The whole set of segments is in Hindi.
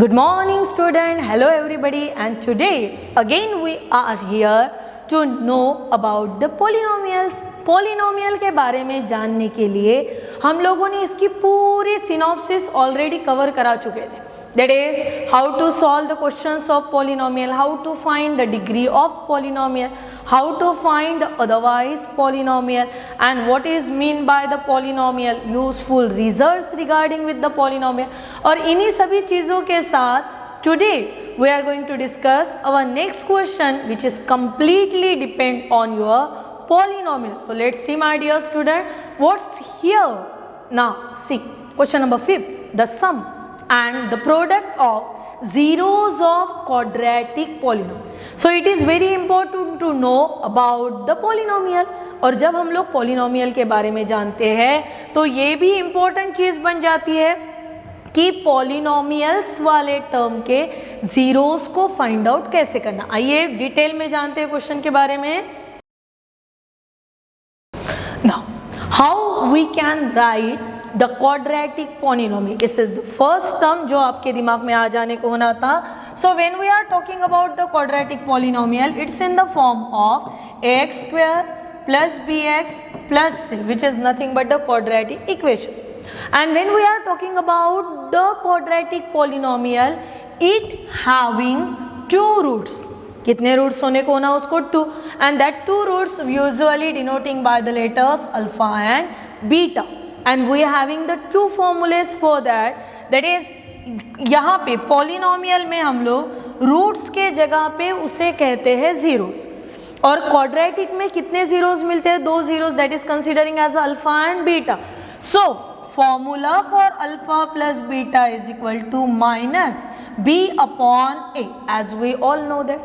Good morning student, hello everybody, and today again we are here to know about the polynomials. Polynomial के बारे में जानने के लिए हम लोगों ने इसकी पूरी सिनॉप्सिस ऑलरेडी कवर करा चुके थे. That is how to solve the questions of polynomial, how to find the degree of polynomial, how to find the otherwise polynomial, and what is mean by the polynomial, useful results regarding with the polynomial. और इन्हीं सभी चीज़ों के साथ today we are going to discuss our next question which is completely depend on your polynomial. So let's see my dear student what's here. Now see question number 5, the sum and the product of zeros of quadratic polynomial. So it is very important to know about the polynomial. और जब हम लोग polynomial के बारे में जानते हैं तो ये भी important चीज़ बन जाती है कि polynomials वाले टर्म के zeros को find out कैसे करना. आइए डिटेल में जानते हैं क्वेश्चन के बारे में. Now how we can write the quadratic polynomial. This is the first term जो आपके दिमाग में आ जाने को होना था. So when we are talking about the quadratic polynomial, it's in the form of ax square plus bx plus c, which is nothing but the quadratic equation. And when we are talking about the quadratic polynomial, it having two roots. कितने रूट्स होने को होना उसको 2, and that two roots usually denoting by the letters alpha and beta. And we are having the two formulas for that. That is यहाँ पे polynomial में हम लोग roots के जगह पे उसे कहते हैं zeros. और quadratic में कितने zeros मिलते हैं? 2 zeros, that is considering as alpha and beta. So formula for alpha plus beta is equal to minus b upon a, as we all know that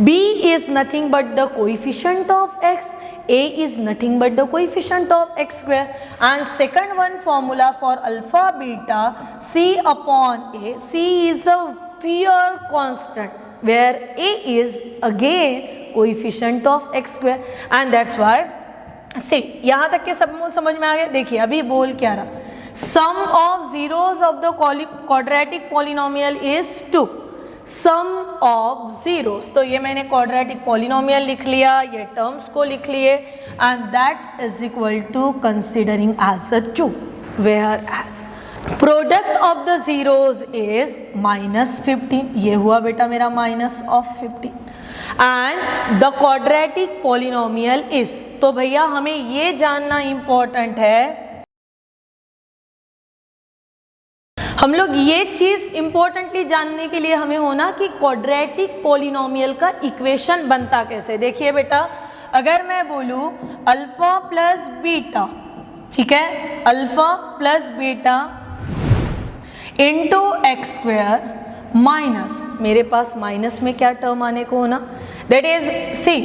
b is nothing but the coefficient of x, a is nothing but the coefficient of x square, and second one formula for alpha beta c upon a. C is a pure constant where a is again coefficient of x square, and that's why see यहाँ तक के सब समझ में आ गया. देखिए अभी बोल क्या रहा, sum of zeros of the quadratic polynomial is 2. Sum of zeros, तो ये मैंने क्वाड्रेटिक पॉलिनोमियल लिख लिया, ये टर्म्स को लिख लिए, and that is equal to considering as a 2, whereas product of the zeros is -15. ये हुआ बेटा मेरा minus of 15, and the quadratic polynomial is. तो भैया हमें ये जानना इंपॉर्टेंट है, हम लोग ये चीज़ इंपॉर्टेंटली जानने के लिए हमें होना कि क्वाड्रेटिक पॉलिनोमियल का इक्वेशन बनता कैसे. देखिए बेटा अगर मैं बोलूँ अल्फा प्लस बीटा, ठीक है, alpha plus beta into x square minus, मेरे पास माइनस में क्या टर्म आने को होना, दैट इज सी,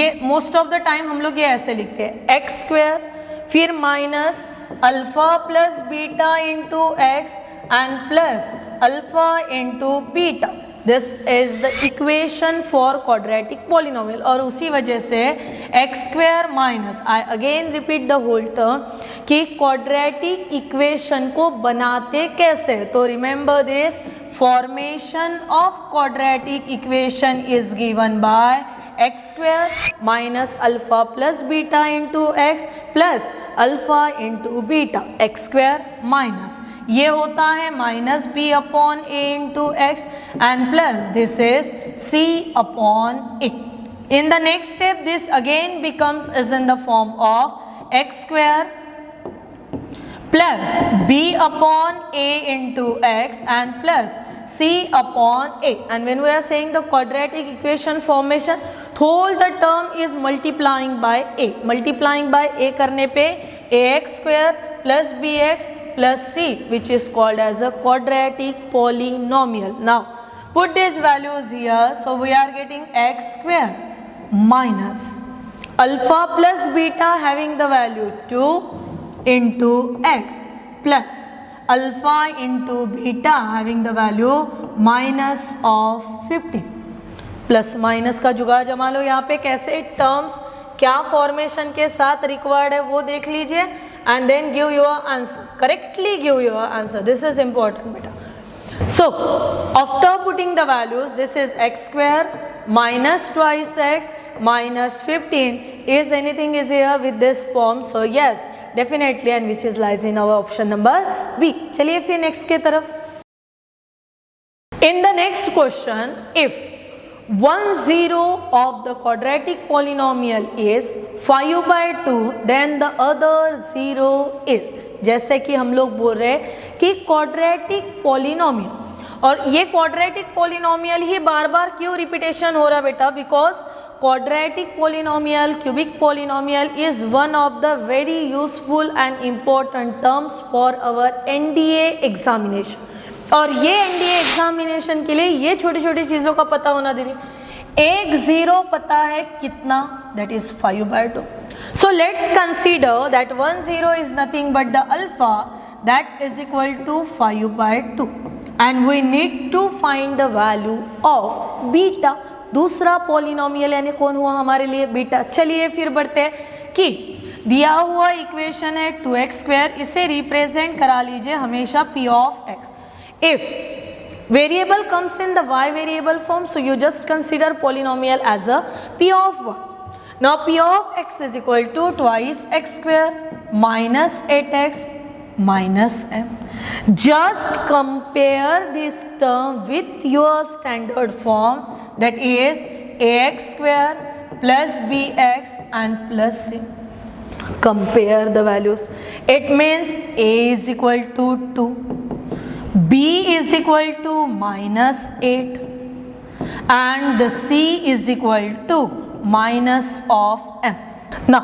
ये मोस्ट ऑफ द टाइम हम लोग ये ऐसे लिखते हैं एक्स स्क्वायर फिर minus alpha plus beta into x and plus alpha into beta. This is the equation for quadratic polynomial. और उसी वजह से x square minus, I again repeat the whole term कि क्वाड्रेटिक इक्वेशन को बनाते कैसे. तो remember this, formation of quadratic equation is given by x square minus alpha plus beta into x plus alpha into beta x square minus, ये होता है minus B upon a into x and plus this is c upon a. In the next step this again becomes is in the form of x square plus b upon a into x and plus c upon a. And when we are saying the quadratic equation formation, whole the term is multiplying by a. Multiplying by a करने पे ax square plus bx plus c, which is called as a quadratic polynomial. Now put these values here. So we are getting x square minus alpha plus beta having the value 2 into x plus alpha into beta having the value minus of 15. Plus minus का जुगाड़ जमा लो यहाँ पे कैसे, टर्म्स क्या फॉर्मेशन के साथ रिक्वायर्ड है वो देख लीजिए, and then give your answer, correctly give your answer. This is important बेटा. So after putting the values, this is x square minus twice x minus 15. Is anything is here with this form? So yes, definitely, and which is lies in our option number B. चलिए फिर next के तरफ. In the next question, if 1 0 of the quadratic polynomial is 5/2, then the other 0 is. जैसे कि हम लोग बोल रहे हैं कि quadratic polynomial, और ये quadratic polynomial ही बार बार क्यों रिपीटेशन हो रहा बेटा? Because quadratic polynomial, cubic polynomial is one of the very useful and important terms for our NDA examination. और ये NDA एग्जामिनेशन के लिए ये छोटी छोटी चीज़ों का पता होना जरूरी. एक जीरो पता है कितना? That is 5/2. So let's consider that 1 0 is nothing but the alpha that is equal to 5/2 and we need to find the value of beta. दूसरा पॉलिनोमियल यानी कौन हुआ हमारे लिए? बीटा. चलिए फिर बढ़ते हैं कि दिया हुआ इक्वेशन है 2x², इसे रिप्रेजेंट करा लीजिए हमेशा p of x. If variable comes in the y variable form, so you just consider polynomial as a p of 1. Now p of x is equal to twice x² minus 8x minus m. Just compare this term with your standard form, that is ax² plus bx and plus c. Compare the values. It means a is equal to 2, b is equal to minus 8 and the c is equal to minus of m. Now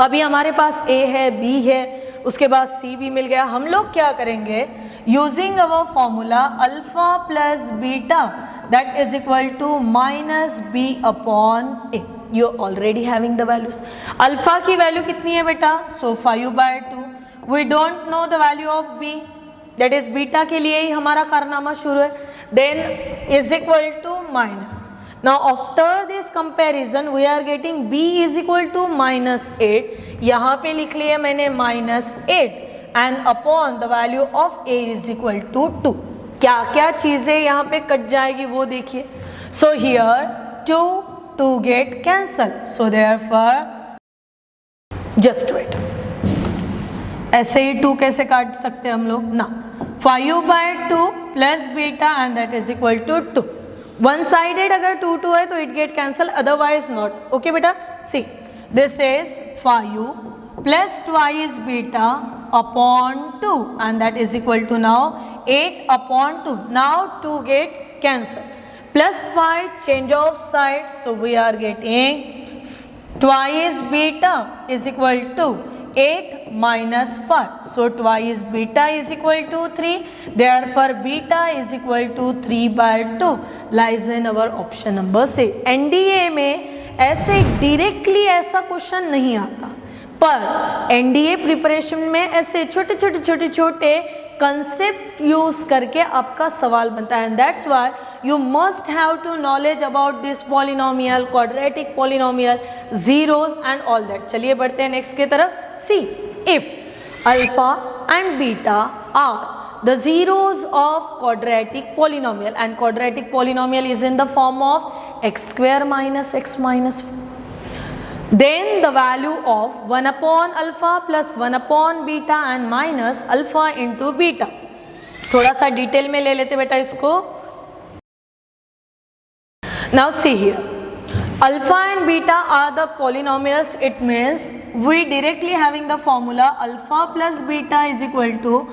अभी हमारे पास a है, b है, उसके बाद c भी मिल गया. हम लोग क्या करेंगे? Using our formula alpha plus beta that is equal to minus b upon a. You already having the values. Alpha की वैल्यू कितनी है बेटा? So 5/2. We don't know the value of b, that is beta के लिए ही हमारा कारनामा शुरू है. Then is equal to minus. Now after this comparison we are getting b is equal to minus 8. यहाँ पे लिख लिया मैंने minus 8 and upon the value of a is equal to 2. क्या क्या चीज़ें यहाँ पे कट जाएगी वो देखिए. So here 2 get cancel, so therefore just wait. ऐसे ही 2 कैसे काट सकते हैं हम लोग ना? 5/2 plus beta and that is equal to 2. One sided अगर 2 है तो it get cancel, otherwise not. Okay बेटा, see this is 5 plus twice beta upon 2 and that is equal to now 8 upon 2. Now 2 get cancel. Plus 5 change of side, so we are getting twice beta is equal to 8 minus 5. So twice beta is equal to 3. Therefore beta is equal to 3/2 lies in our option number C. NDA में ऐसे directly ऐसा क्वेश्चन नहीं आता, पर NDA प्रिपरेशन में ऐसे छोटे छोटे कंसेप्ट यूज करके आपका सवाल बनता है. And that's why you must have to knowledge about this polynomial, quadratic polynomial, zeros and all that. चलिए बढ़ते हैं नेक्स्ट की तरफ. See if alpha and beta are the zeros of quadratic polynomial, and quadratic polynomial is in the form of x² minus x minus 4. Then the value of 1 upon alpha plus 1 upon beta and minus alpha into beta. थोड़ा सा डिटेल में ले लेते बेटा इसको. Now see here, alpha and beta are the polynomials. It means we directly having the formula alpha plus beta is equal to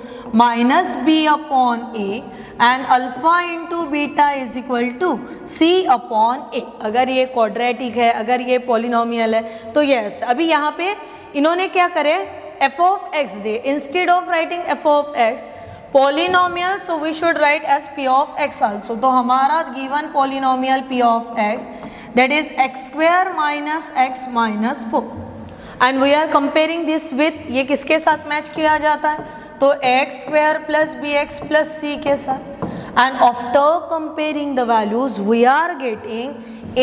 minus b upon a and alpha into beta is equal to c upon a. अगर ये quadratic है, अगर ये polynomial है तो yes. अभी यहाँ पे इन्होंने क्या करे, f of x they. Instead of writing f of x polynomial, so we should write as p of x also. तो हमारा given polynomial p of x, that is x² minus x minus 4, and we are comparing this with, ये किसके साथ मैच किया जाता है, तो x² plus bx plus c के साथ. And after comparing the values we are getting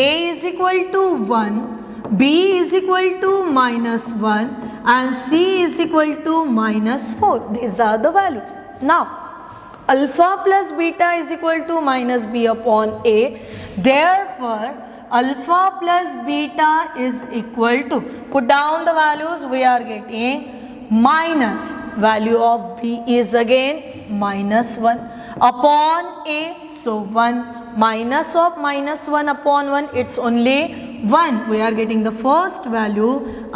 a is equal to 1, b is equal to minus 1 and c is equal to minus 4. These are the values. Now alpha plus beta is equal to minus B upon a, therefore alpha plus beta is equal to, put down the values, we are getting minus value of b is again -1 upon a, so 1 minus of -1 upon 1, it's only 1. We are getting the first value,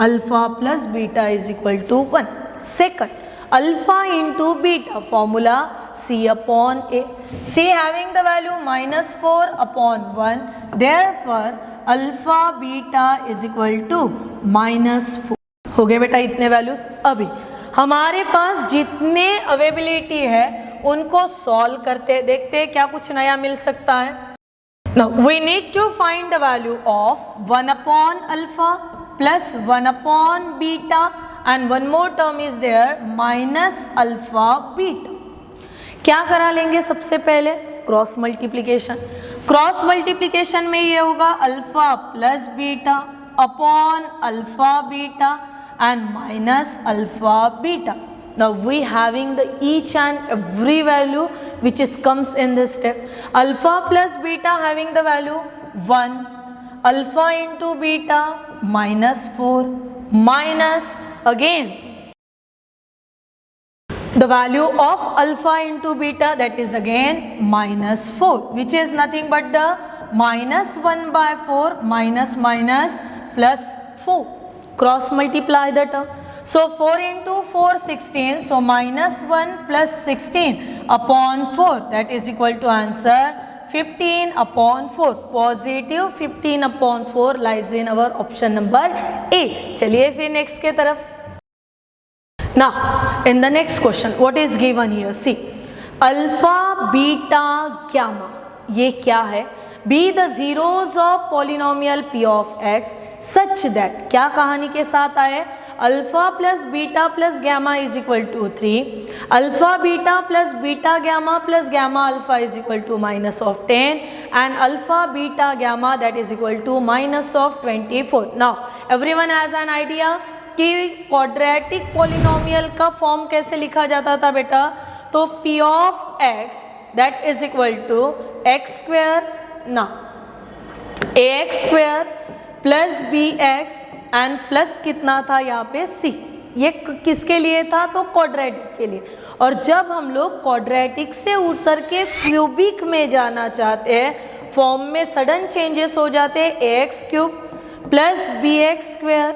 alpha plus beta is equal to 1. Second, alpha into beta, formula c upon a, c having the value -4 upon 1, therefore alpha beta is equal to -4. हो गए बेटा इतने वैल्यूज। अभी हमारे पास जितने अवेबिलिटी है उनको सॉल्व करते देखते हैं क्या कुछ नया मिल सकता है। Now we need to find the value of 1 upon alpha plus 1 upon beta and one more term is there minus alpha beta. क्या करा लेंगे सबसे पहले, क्रॉस मल्टीप्लीकेशन। क्रॉस मल्टीप्लीकेशन में ये होगा alpha plus beta upon alpha beta and minus alpha beta. Now we having the each and every value which is comes in this step. Alpha plus beta having the value 1, alpha into beta -4 minus again the value of alpha into beta, that is again -4, which is nothing but the -1/4 minus plus 4. Cross multiply the term, so 4 into 4 16, so -1 plus 16 upon 4, that is equal to answer 15 upon 4. Positive 15 upon 4 lies in our option number A. चलिए फिर next के तरफ। Now in the next question what is given here, see alpha beta gamma, ये क्या है, be the zeros of polynomial p of x such that, क्या कहानी के साथ आए, alpha plus beta plus gamma is equal to 3, alpha beta plus beta gamma plus gamma alpha is equal to -10 and alpha beta gamma that is equal to -24. Now everyone has an idea कि क्वाड्रेटिक पॉलिनोमियल का फॉर्म कैसे लिखा जाता था बेटा, तो p of x that is equal to x square, ना ax square plus b x and plus कितना था यहाँ पे c, ये किसके लिए था, तो क्वाड्रेटिक के लिए। और जब हम लोग क्वाड्रेटिक से उतर के क्यूबिक में जाना चाहते हैं, फॉर्म में सडन चेंजेस हो जाते हैं, ax cube plus b x square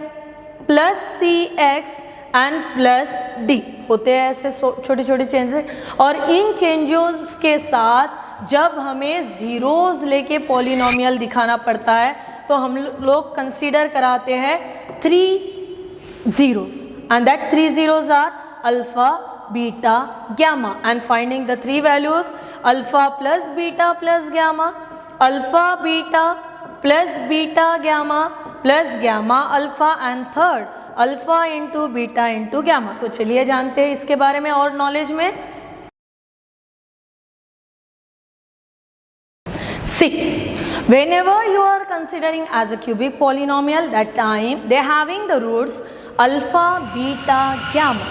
plus c x and plus d होते हैं ऐसे छोटे छोटे चेंजेस। और इन चेंजेस के साथ जब हमें जीरोस लेके पॉलिनोमियल दिखाना पड़ता है तो हम लोग कंसीडर कराते हैं 3 zeros and that 3 zeros are alpha, beta, gamma and finding the 3 values alpha plus gamma, alpha beta plus beta gamma plus gamma alpha and third alpha into beta into gamma। तो चलिए जानते हैं इसके बारे में और नॉलेज में। See, whenever you are considering as a cubic polynomial, that time they having the roots alpha, beta, gamma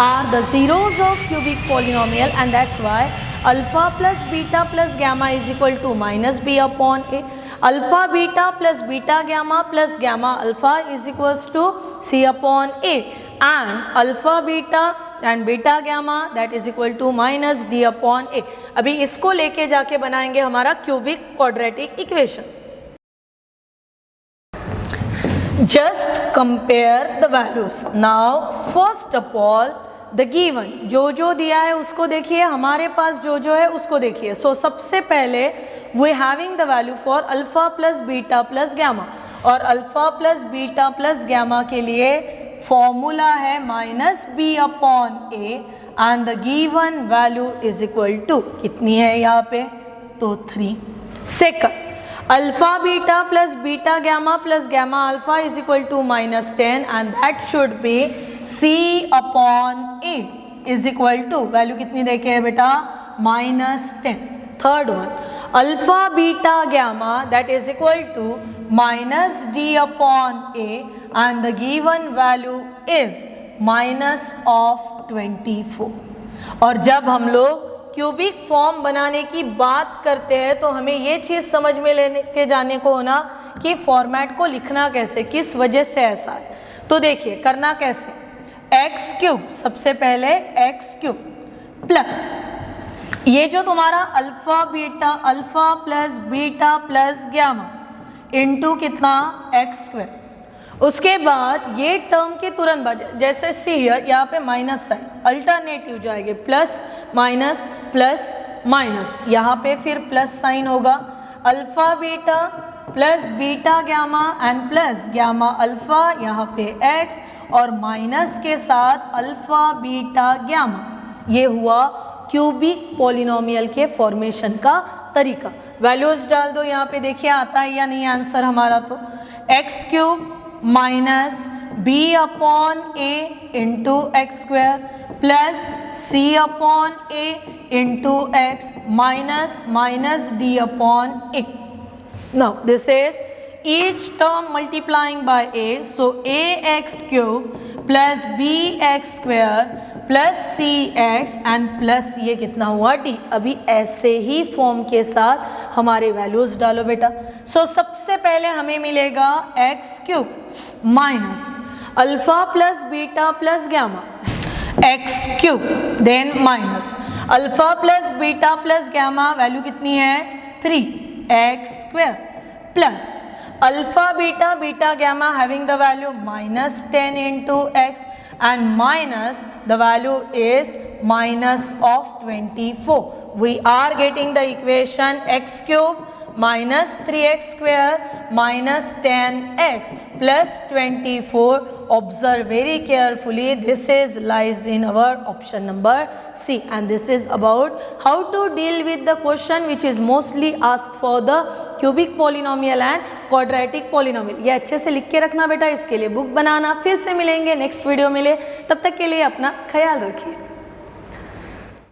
are the zeros of cubic polynomial and that's why alpha plus beta plus gamma is equal to minus b upon a. Alpha beta plus beta gamma plus gamma alpha is equals to c upon a and alpha beta and beta gamma that is equal to minus D upon A. अभी इसको लेके जाके बनाएंगे हमारा cubic quadratic equation. Just compare the values. Now first of all the given, जो दिया है उसको देखिए, हमारे पास जो है उसको देखिए। सो सबसे पहले we having the value for alpha plus beta plus gamma, और alpha plus beta plus gamma के लिए फॉर्मूला है minus B upon A and the given value is equal to कितनी है यहाँ पे, तो 3। Second alpha beta plus beta gamma plus gamma alpha is equal to -10 and that should be C upon A is equal to value कितनी देखे है बेटा, -10। Third one alpha beta gamma that is equal to minus d upon a and the given value is minus of 24। और जब हम लोग क्यूबिक फॉर्म बनाने की बात करते हैं तो हमें ये चीज़ समझ में लेने के जाने को होना कि फॉर्मेट को लिखना कैसे, किस वजह से ऐसा है। तो देखिए करना कैसे, एक्स क्यूब, सबसे पहले एक्स क्यूब प्लस ये जो तुम्हारा alpha plus beta plus gamma into कितना एक्स स्क्वायर, उसके बाद ये टर्म के तुरंत बाद जैसे सी यहाँ पे माइनस साइन अल्टरनेटिव जाएंगे, प्लस माइनस, यहाँ पे फिर प्लस साइन होगा, alpha beta plus beta gamma and plus gamma alpha, यहाँ पे एक्स और माइनस के साथ अल्फा बीटा गामा। ये हुआ क्यूबिक पॉलिनोमियल के फॉर्मेशन का तरीका। वैल्यूज डाल दो यहाँ पे, देखिए आता है या नहीं आंसर हमारा। तो x cube minus B upon a into x square plus c upon a into x minus D upon a. Now this is each term multiplying by a, so ax cube plus bx square plus cx and plus ये कितना हुआ d। अभी ऐसे ही फॉर्म के साथ हमारे वैल्यूज डालो बेटा। सो सबसे पहले हमें मिलेगा x cube minus alpha plus beta plus gamma x cube, then minus alpha plus beta plus gamma, value कितनी है 3x square plus alpha beta gamma having the value minus 10 into x and minus the value is minus of 24. We are getting the equation x cube minus 3x square minus 10x plus 24. Observe very carefully, this is lies in our option number C, and this is about how to deal with the question which is mostly asked for the cubic polynomial and quadratic polynomial। ये अच्छे से लिख के रखना बेटा, इसके लिए बुक बनाना। फिर से मिलेंगे नेक्स्ट वीडियो में, तब तक के लिए अपना ख्याल रखिए।